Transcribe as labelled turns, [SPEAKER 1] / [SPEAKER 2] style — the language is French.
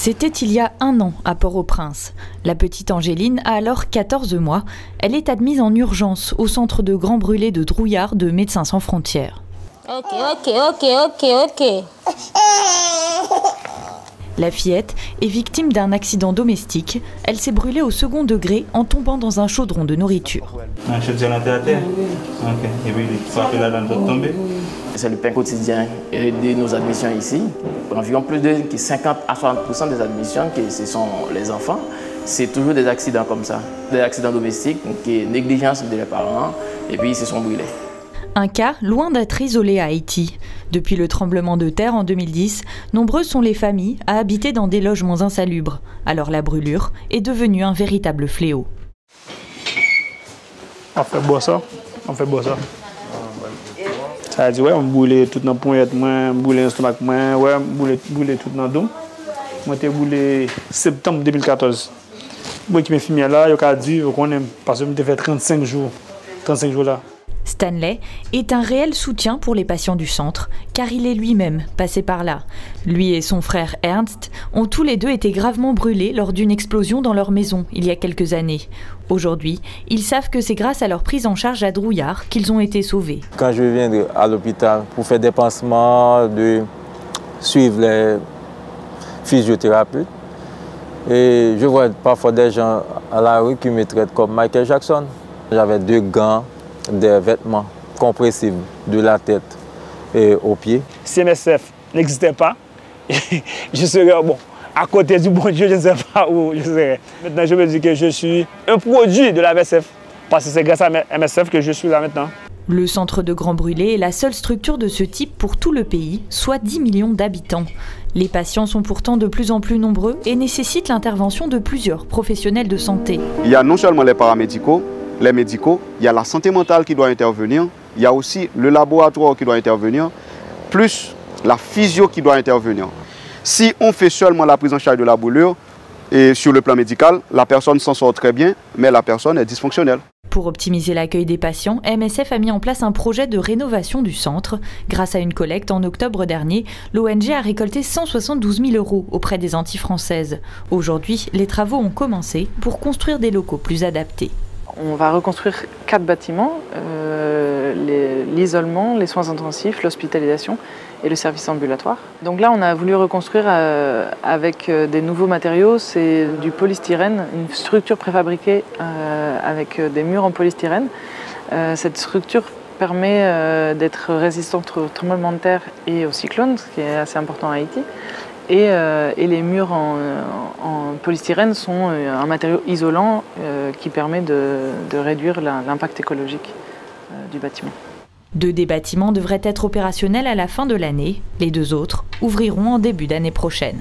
[SPEAKER 1] C'était il y a 1 an à Port-au-Prince. La petite Angéline a alors 14 mois. Elle est admise en urgence au centre de grand brûlé de Drouillard de Médecins sans frontières.
[SPEAKER 2] Ok.
[SPEAKER 1] La fillette est victime d'un accident domestique. Elle s'est brûlée au second degré en tombant dans un chaudron de nourriture.
[SPEAKER 3] C'est le pain quotidien de nos admissions ici. Environ plus de 50 à 60% des admissions, ce sont les enfants. C'est toujours des accidents comme ça, des accidents domestiques, négligence des parents, et puis ils se sont brûlés.
[SPEAKER 1] Un cas loin d'être isolé à Haïti. Depuis le tremblement de terre en 2010, nombreuses sont les familles à habiter dans des logements insalubres. Alors la brûlure est devenue un véritable fléau.
[SPEAKER 4] On fait boire ça. Ça dit, ouais, on brûle tout dans la poignette, on brûle l'estomac, on brûle tout dans le dos. Moi, j'ai brûlé septembre 2014. Moi qui me filmé là, il a dit qu'on aime parce que j'ai fait 35 jours là.
[SPEAKER 1] Stanley est un réel soutien pour les patients du centre, car il est lui-même passé par là. Lui et son frère Ernst ont tous les deux été gravement brûlés lors d'une explosion dans leur maison il y a quelques années. Aujourd'hui, ils savent que c'est grâce à leur prise en charge à Drouillard qu'ils ont été sauvés.
[SPEAKER 5] Quand je viens à l'hôpital pour faire des pansements, de suivre les physiothérapeutes, et je vois parfois des gens à la rue qui me traitent comme Michael Jackson. J'avais 2 gants, des vêtements compressibles de la tête et aux pieds.
[SPEAKER 4] Si MSF n'existait pas, je serais à côté du bon Dieu, je ne sais pas où je serais. Maintenant, je me dis que je suis un produit de la MSF, parce que c'est grâce à MSF que je suis là maintenant.
[SPEAKER 1] Le centre de Grand Brûlé est la seule structure de ce type pour tout le pays, soit 10 millions d'habitants. Les patients sont pourtant de plus en plus nombreux et nécessitent l'intervention de plusieurs professionnels de santé.
[SPEAKER 6] Il y a non seulement les paramédicaux, les médicaux, il y a la santé mentale qui doit intervenir, il y a aussi le laboratoire qui doit intervenir, plus la physio qui doit intervenir. Si on fait seulement la prise en charge de la brûlure, et sur le plan médical, la personne s'en sort très bien, mais la personne est dysfonctionnelle.
[SPEAKER 1] Pour optimiser l'accueil des patients, MSF a mis en place un projet de rénovation du centre. Grâce à une collecte en octobre dernier, l'ONG a récolté 172 000 € auprès des Antilles françaises. Aujourd'hui, les travaux ont commencé pour construire des locaux plus adaptés.
[SPEAKER 7] On va reconstruire 4 bâtiments, l'isolement, les soins intensifs, l'hospitalisation et le service ambulatoire. Donc là, on a voulu reconstruire avec des nouveaux matériaux, c'est du polystyrène, une structure préfabriquée avec des murs en polystyrène. Cette structure permet d'être résistante au tremblement de terre et aux cyclones, ce qui est assez important à Haïti. Et les murs en polystyrène sont un matériau isolant qui permet de réduire l'impact écologique du bâtiment.
[SPEAKER 1] 2 des bâtiments devraient être opérationnels à la fin de l'année. Les 2 autres ouvriront en début d'année prochaine.